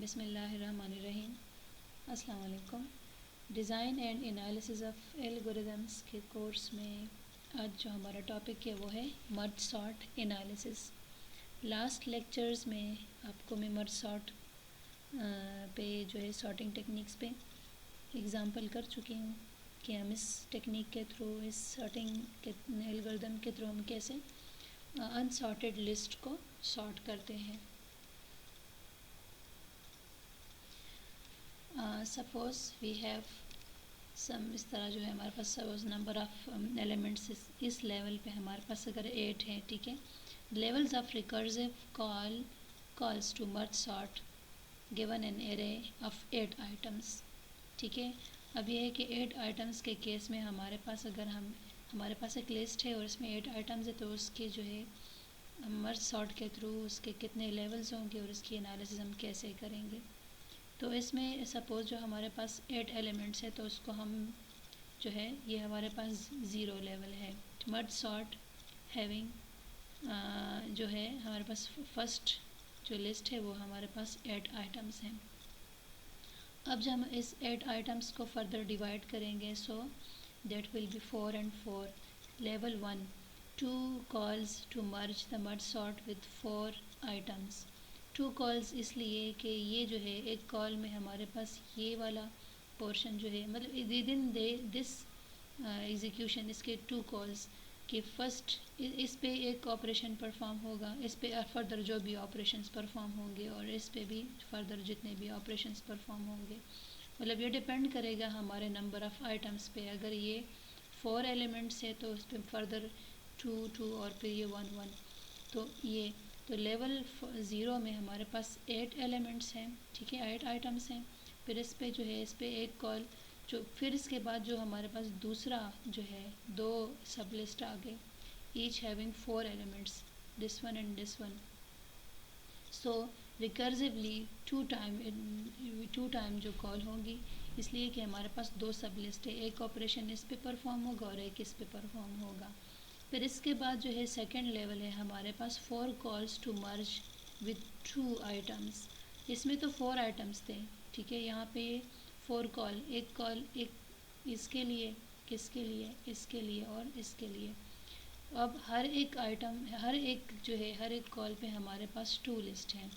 बिस्मिल्लाहिर्रहमानिर्रहीम। अस्सलाम वालेकुम। Design and analysis of algorithms के कोर्स में आज जो हमारा टॉपिक है वो है merge sort analysis. Last lectures में आपको मैं मर्ज सॉर्ट पे जो है सॉर्टिंग टेक्निक्स पे एग्जांपल कर चुकी हूँ कि हम इस टेक्निक के थ्रू, इस सॉर्टिंग के एल्गोरिदम के थ्रू हम कैसे अनसॉर्टेड लिस्ट को सॉर्ट करते हैं। सपोज़ वी हैव सम, इस तरह जो है हमारे पास सपोज नंबर ऑफ एलिमेंट्स इस लेवल पे हमारे पास अगर 8 है, ठीक है। Levels of recursive calls to merge sort given an array of 8 items, ठीक है। अब ये है कि 8 आइटम्स के केस में हमारे पास अगर हमारे पास एक लिस्ट है और इसमें 8 आइटम्स है, तो उसके जो है मर्ज सॉर्ट के थ्रू उसके कितने लेवल्स होंगे और इसकी एनालिसिस हम कैसे करेंगे। तो इसमें सपोज़ जो हमारे पास 8 एलिमेंट्स है, तो उसको हम जो है ये हमारे पास 0 लेवल है। मर्ज सॉर्ट हैविंग जो है हमारे पास फर्स्ट जो लिस्ट है वो हमारे पास 8 आइटम्स हैं। अब जब हम इस 8 आइटम्स को फर्दर डिवाइड करेंगे, so that will be 4 and 4। Level 1, 2 calls to merge the merge sort with 4 items. 2 कॉल्स इसलिए कि ये जो है एक कॉल में हमारे पास ये वाला पोर्शन जो है, मतलब विद इन दिस एग्जीक्यूशन इसके 2 कॉल्स कि फ़र्स्ट इस पे एक ऑपरेशन परफॉर्म होगा, इस पे फर्दर जो भी ऑपरेशंस परफॉर्म होंगे और इस पे भी फर्दर जितने भी ऑपरेशंस परफॉर्म होंगे। मतलब ये डिपेंड करेगा हमारे नंबर ऑफ़ आइटम्स पे। अगर ये 4 एलिमेंट्स है तो उस पर फर्दर 2 और फिर ये 1 तो ये तो लेवल 0 में हमारे पास 8 एलिमेंट्स हैं, ठीक है, 8 आइटम्स हैं। फिर इस पे जो है इस पे एक कॉल जो, फिर इसके बाद जो हमारे पास दूसरा जो है 2 सब लिस्ट आ गए, each having 4 elements, this one and this one. So recursively two time जो कॉल होगी, इसलिए कि हमारे पास 2 सब लिस्ट है, एक ऑपरेशन इस पे परफॉर्म होगा और एक इस पे परफॉर्म होगा। फिर इसके बाद जो है सेकंड लेवल है हमारे पास 4 calls to merge with 2 items. इसमें तो 4 आइटम्स थे, ठीक है। यहाँ पे 4 कॉल, एक कॉल एक इसके लिए, किसके लिए, इसके लिए और इसके लिए। अब हर एक आइटम, हर एक जो है हर एक कॉल पे हमारे पास 2 लिस्ट हैं।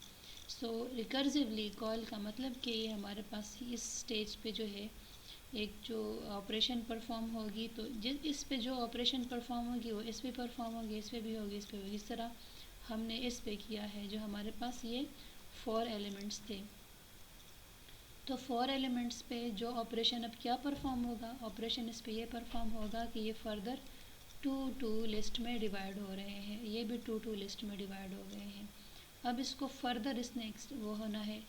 सो रिकर्सिवली कॉल का मतलब कि ये हमारे पास इस स्टेज पे जो है एक जो ऑपरेशन परफॉर्म होगी, तो जिस इस पे जो ऑपरेशन परफॉर्म होगी वो इस पे परफॉर्म होगी, इस पे भी होगी, इस पे होगी। इस तरह हमने इस पे किया है जो हमारे पास ये 4 एलिमेंट्स थे। तो 4 एलिमेंट्स पे जो ऑपरेशन अब क्या परफॉर्म होगा, ऑपरेशन इस पे ये परफॉर्म होगा कि ये फर्दर 2 लिस्ट में डिवाइड हो रहे हैं, ये भी 2 लिस्ट में डिवाइड हो गए हैं। अब इसको फर्दर इसने वो होना है,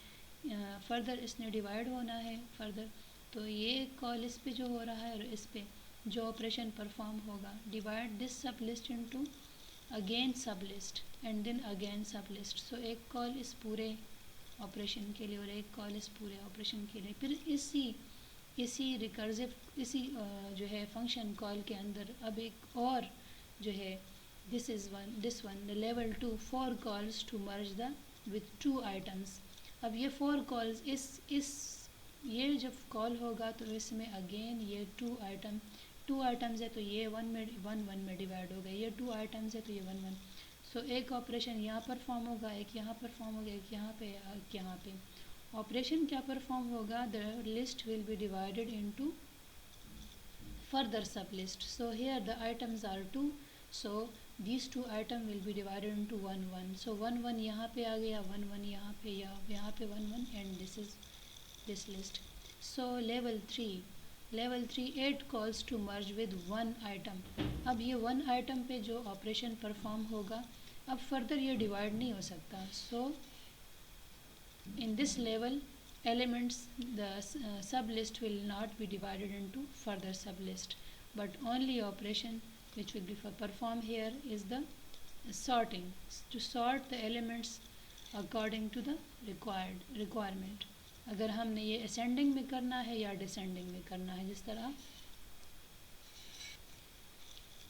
फर्दर इसने डिवाइड होना है फर्दर। तो ये कॉल इस पे जो हो रहा है और इस पे जो ऑपरेशन परफॉर्म होगा, डिवाइड दिस सब लिस्ट इनटू अगेन सब लिस्ट एंड देन अगेन सब लिस्ट। सो एक कॉल इस पूरे ऑपरेशन के लिए और एक कॉल इस पूरे ऑपरेशन के लिए। फिर इसी रिकर्सिव जो है फंक्शन कॉल के अंदर अब एक और जो है this one the level 2 4 calls to merge the with 2 items. अब ये 4 कॉल्स इस ये जब कॉल होगा तो इसमें अगेन ये 2 आइटम्स है, तो ये 1 में डिवाइड हो गए, ये 2 आइटम्स है तो ये 1 सो एक ऑपरेशन यहाँ परफॉर्म होगा, एक यहाँ परफॉर्म होगा, एक यहाँ पे, एक यहाँ पे। ऑपरेशन क्या परफॉर्म होगा, the list will be divided into further sublist. So here the items are 2, so these 2 items will be divided into 1 so 1 यहाँ पे आ गया, 1 यहाँ पे, यहाँ पे 1 and this is this list. So level 3 8 calls to merge with 1 item. अब ये 1 item पे जो ऑपरेशन परफॉर्म होगा, अब फर्दर ये डिवाइड नहीं हो सकता। सो in this level elements, the sublist will not be divided into further sublist, but only operation which will be performed here is the sorting, to sort the elements according to the requirement। अगर हमने ये ascending में करना है या descending में करना है, जिस तरह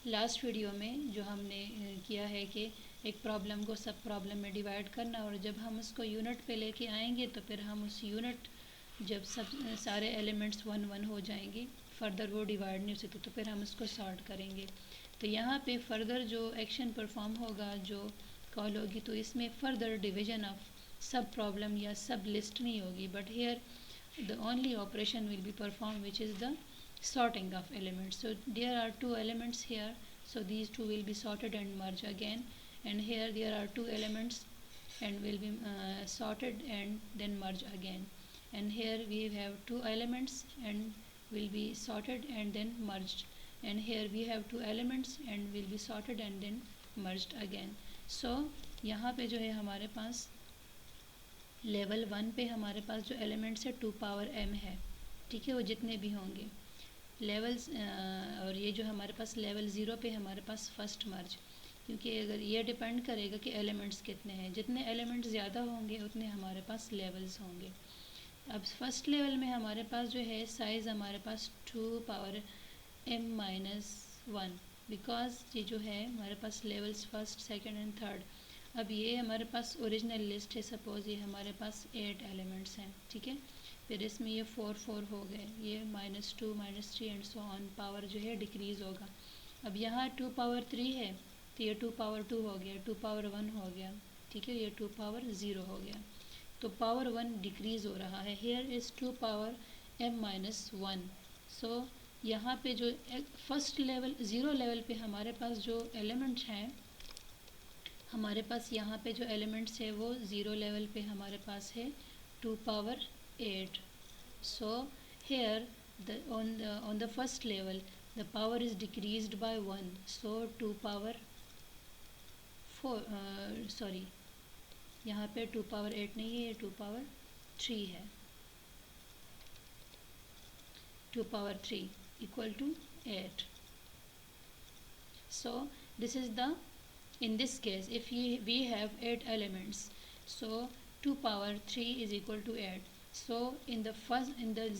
लास्ट वीडियो में जो हमने किया है कि एक प्रॉब्लम को सब प्रॉब्लम में डिवाइड करना, और जब हम उसको यूनिट पे लेके आएंगे तो फिर हम उस यूनिट, जब सब सारे एलिमेंट्स वन वन हो जाएंगे, फर्दर वो डिवाइड नहीं हो सकते, तो फिर हम उसको सॉर्ट करेंगे। तो यहाँ पे फर्दर जो एक्शन परफॉर्म होगा, जो कॉल होगी, तो इसमें फर्दर डिवीजन ऑफ सब प्रॉब्लम या सब लिस्ट नहीं होगी, but here the only operation will be performed, which is the sorting of elements. So there are two elements here, so these two will be sorted and merged again, and here there are two elements and will be sorted and then merged again, and here we have two elements and will be sorted and then merged, and here we have two elements and will be sorted and then merged again. So यहाँ पे जो है हमारे पास level 1 पे हमारे पास जो elements है 2 पावर m है, ठीक है, वो जितने भी होंगे लेवल्स, और ये जो हमारे पास लेवल 0 पे हमारे पास फर्स्ट मर्ज, क्योंकि अगर ये डिपेंड करेगा कि एलिमेंट्स कितने हैं, जितने एलिमेंट्स ज़्यादा होंगे उतने हमारे पास लेवल्स होंगे। अब फर्स्ट लेवल में हमारे पास जो है साइज़ हमारे पास 2 पावर m-1, बिकॉज ये जो है हमारे पास levels first second and third. अब ये हमारे पास ओरिजिनल लिस्ट है, सपोज़ ये हमारे पास 8 एलिमेंट्स हैं, ठीक है, फिर इसमें ये 4 4 हो गए, ये -2 -3 एंड सो ऑन, पावर जो है डिक्रीज़ होगा। अब यहाँ 2 पावर 3 है तो ये 2 पावर 2 हो गया, 2 पावर 1 हो गया, ठीक है, ये 2 पावर 0 हो गया, तो पावर 1 डिक्रीज़ हो रहा है। Here is 2 power m-1। सो यहाँ पे जो फर्स्ट लेवल 0 लेवल पे हमारे पास जो एलिमेंट्स हैं, हमारे पास यहाँ पे जो एलिमेंट्स है वो 0 लेवल पे हमारे पास है 2 power 8। So here on the first level the power is decreased by 1, so 2 power 4, sorry यहाँ पे 2 पावर 8 नहीं है, 2 पावर 3 है, 2 power 3 equal to 8. So this is the, in this case if we have 8 elements, so 2 power 3 is equal to 8. So in the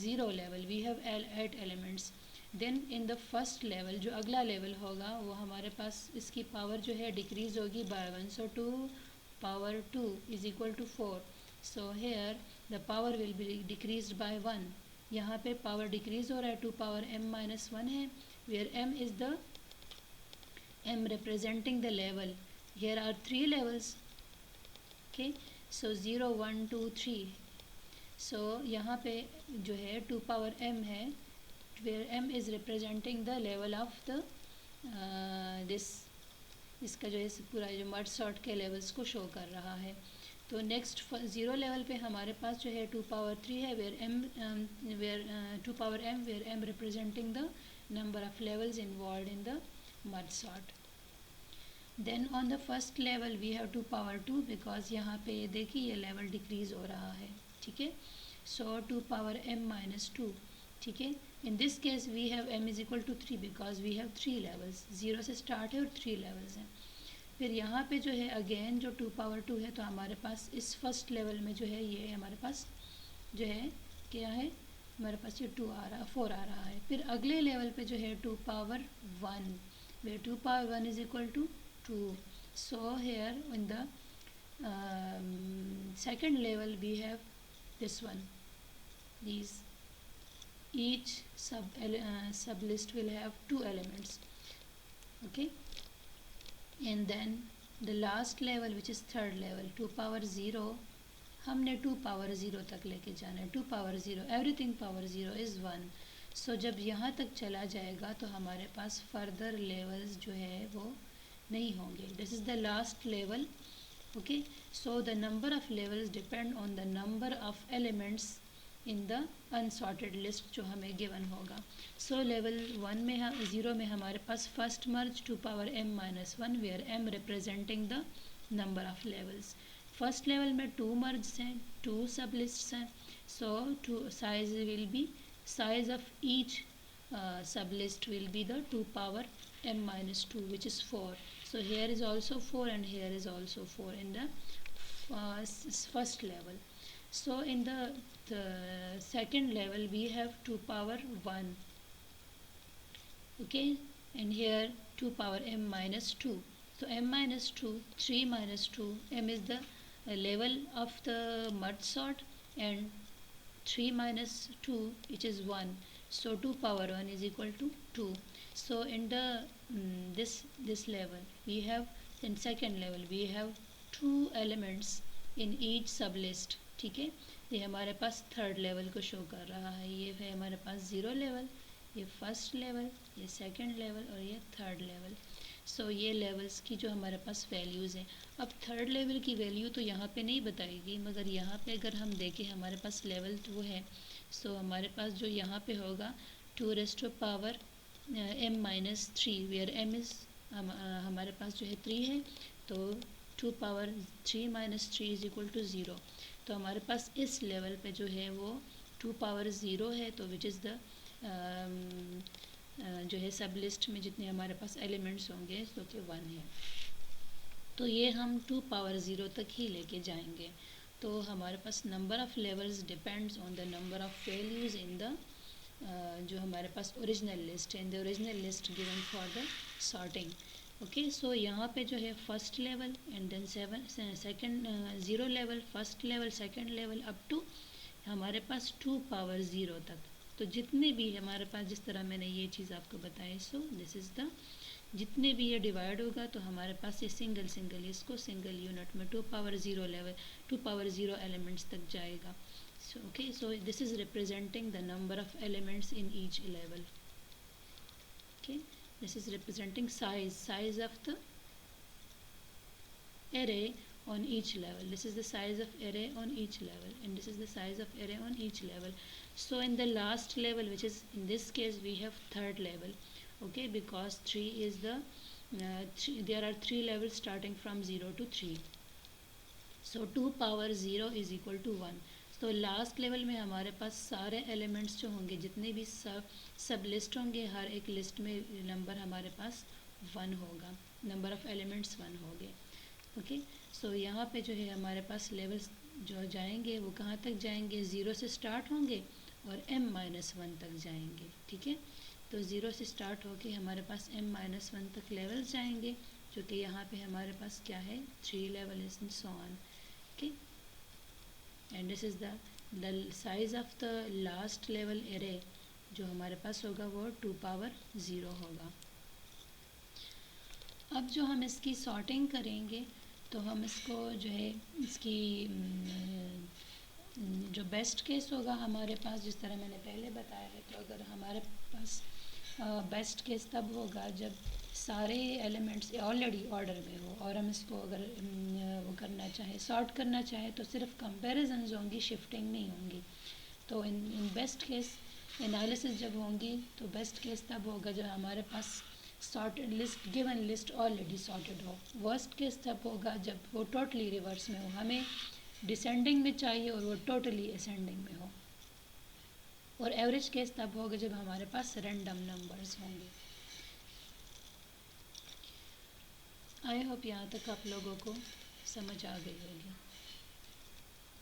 0 level we have 8 elements, then in the first level जो अगला level होगा वो हमारे पास इसकी power जो है decrease होगी by 1, so 2 power 2 is equal to 4. So here the power will be decreased by 1. यहाँ पे पावर डिक्रीज हो रहा है, 2 पावर m-1 है, where m is the m representing the level. Here are 3 levels, okay, so 0 1 2 3. so यहाँ पे जो है 2 power m है, where m is representing the level of the this, इसका जो है पूरा जो मर्ज सॉर्ट के लेवल्स को शो कर रहा है। तो नेक्स्ट 0 लेवल पे हमारे पास जो है 2 पावर 3 है, where 2 power m, where m representing the number of levels involved in the merge sort. Then on the first level we have 2 power 2, because यहाँ पे देखिए ये लेवल डिक्रीज हो रहा है, ठीक है, so 2 power m-2, ठीक है, in this case we have m is equal to 3 because we have 3 levels, 0 से स्टार्ट है और 3 levels हैं। फिर यहाँ पे जो है अगेन जो 2 पावर 2 है, तो हमारे पास इस फर्स्ट लेवल में जो है ये हमारे पास जो है क्या है, हमारे पास ये 2 आ रहा 4 आ रहा है। फिर अगले लेवल पे जो है 2 power 1, where 2 power 1 is equal to 2. So here in the second level we have this one, these each sub list will have 2 elements, okay, and then the last level which is third level 2 power 0, हमने 2 power 0 तक लेके जाना है, 2 power 0, everything power 0 is 1। सो जब यहाँ तक चला जाएगा तो हमारे पास फर्दर लेवल्स जो है वो नहीं होंगे, this is the last level, okay. So the number of levels depend on the number of elements in the unsorted list जो हमें गिवन होगा। सो लेवल 1 में 0 में हमारे पास first merge 2 power m-1, where m representing the number of levels. First level में 2 merge हैं, 2 sublists हैं, so 2 size will be, size of each sublist will be the 2 power m-2, which is 4. So here is also 4 and here is also 4 in the first level. So in the second level we have 2 power 1, okay, and here 2 power m-2. So m minus 2, 3 minus 2, m is the level of the mud sort, and 3 minus 2, which is 1. So 2 power 1 is equal to 2. So in the this level we have, in second level we have 2 elements in each सब list. ठीक है, ये हमारे पास third level को show कर रहा है. ये है हमारे पास ज़ीरो लेवल, ये फर्स्ट लेवल, ये सेकंड लेवल और ये थर्ड लेवल. सो ये लेवल्स की जो हमारे पास वैल्यूज़ हैं. अब थर्ड लेवल की वैल्यू तो यहाँ पे नहीं बताएगी, मगर यहाँ पे अगर हम देखें हमारे पास लेवल 2 है. सो हमारे पास जो यहाँ पे होगा 2 raise to power m minus 3, where m is हमारे पास जो है 3 है, तो 2 power 3 minus 3 is equal to 0. तो हमारे पास इस लेवल पे जो है वो 2 पावर 0 है, तो विच इज़ द जो है सब लिस्ट में जितने हमारे पास एलिमेंट्स होंगे जो कि 1 है. तो ये हम 2 पावर 0 तक ही लेके जाएंगे. तो हमारे पास number of levels depends on the number of values in the जो हमारे पास ओरिजिनल लिस्ट है, in the original list given for the sorting. Okay, so यहाँ पे जो है first level and then second zero level, first level, second level, up to हमारे पास 2 पावर 0 तक. तो जितने भी हमारे पास, जिस तरह मैंने ये चीज़ आपको बताई, सो दिस इज़ द, जितने भी ये डिवाइड होगा तो हमारे पास ये सिंगल सिंगल, इसको सिंगल यूनिट में 2 पावर 0 लेवल, 2 पावर 0 एलिमेंट्स तक जाएगा. So okay, so this is representing the number of elements in each level. Okay, this is representing size of the array on each level. This is the size of array on each level, and this is the size of array on each level. So in the last level, which is in this case we have third level, okay, because 3 is the there are 3 levels starting from 0 to 3. So 2 power 0 is equal to 1. तो last level में हमारे पास सारे elements जो होंगे, जितने भी सब list होंगे, हर एक लिस्ट में नंबर हमारे पास 1 होगा, नंबर ऑफ़ एलिमेंट्स 1 होंगे. ओके, सो यहाँ पे जो है हमारे पास लेवल्स जो जाएंगे वो कहाँ तक जाएंगे, 0 से स्टार्ट होंगे और m माइनस 1 तक जाएंगे. ठीक है, तो 0 से स्टार्ट होके हमारे पास m माइनस 1 तक लेवल्स जाएंगे, जो कि यहाँ पे हमारे पास क्या है, 3 level is so on. Okay, and this is the size of the last level array जो हमारे पास होगा वो 2 पावर 0 होगा. अब जो हम इसकी सॉर्टिंग करेंगे तो हम इसको जो है इसकी जो बेस्ट केस होगा हमारे पास, जिस तरह मैंने पहले बताया है, तो अगर हमारे पास बेस्ट केस तब होगा जब सारे एलिमेंट्स ऑलरेडी ऑर्डर में हो और हम इसको अगर वो करना चाहें, सॉर्ट करना चाहें, तो सिर्फ कंपैरिजन्स होंगी, शिफ्टिंग नहीं होंगी. तो इन बेस्ट केस एनालिसिस जब होंगी तो बेस्ट केस तब होगा जब हमारे पास sorted list, given list already sorted हो. वर्स्ट केस तब होगा जब वो टोटली रिवर्स में हो, हमें डिसेंडिंग में चाहिए और वो टोटली असेंडिंग में हो. और एवरेज केस तब होगा जब हमारे पास रैंडम नंबर्स होंगे. आई होप यहाँ तक आप लोगों को समझ आ गई होगी.